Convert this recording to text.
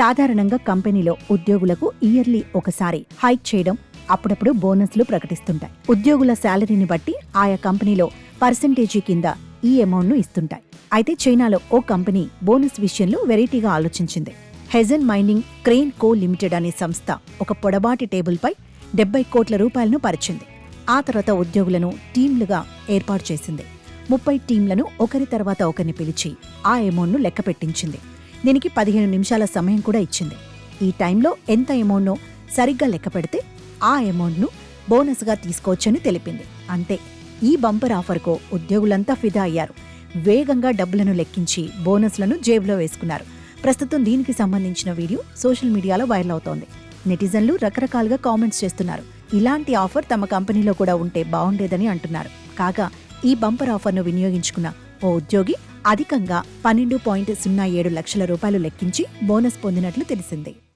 సాధారణంగా కంపెనీలో ఉద్యోగులకు ఇయర్లీ ఒకసారి హైక్ చేయడం, అప్పుడప్పుడు బోనస్లు ప్రకటిస్తుంటాయి. ఉద్యోగుల శాలరీని బట్టి ఆయా కంపెనీలో పర్సెంటేజీ కింద ఈ అమౌంట్ను ఇస్తుంటాయి. అయితే చైనాలో ఓ కంపెనీ బోనస్ విషయంలో వెరైటీగా ఆలోచించింది. హెజన్ మైనింగ్ క్రెయిన్ కో లిమిటెడ్ అనే సంస్థ ఒక పొడబాటి టేబుల్పై 70 కోట్ల రూపాయలను పరిచింది. ఆ తర్వాత ఉద్యోగులను టీంలుగా ఏర్పాటు చేసింది. 30 టీంలను ఒకరి తర్వాత ఒకరిని పిలిచి ఆ అమౌంట్ను లెక్క పెట్టించింది. దీనికి 15 నిమిషాల సమయం కూడా ఇచ్చింది. ఈ టైంలో ఎంత అమౌంట్నో సరిగ్గా లెక్క పెడితే ఆ అమౌంట్ను బోనస్గా తీసుకోవచ్చని తెలిపింది. అంతే, ఈ బంపర్ ఆఫర్కో ఉద్యోగులంతా ఫిదా అయ్యారు. వేగంగా డబ్బులను లెక్కించి బోనస్లను జేబులో వేసుకున్నారు. ప్రస్తుతం దీనికి సంబంధించిన వీడియో సోషల్ మీడియాలో వైరల్ అవుతోంది. నెటిజన్లు రకరకాలుగా కామెంట్స్ చేస్తున్నారు. ఇలాంటి ఆఫర్ తమ కంపెనీలో కూడా ఉంటే బాగుండేదని అంటున్నారు. కాగా ఈ బంపర్ ఆఫర్ను వినియోగించుకున్న ఓ ఉద్యోగి అధికంగా 12.07 లక్షల రూపాయలు లెక్కించి బోనస్ పొందినట్లు తెలిసింది.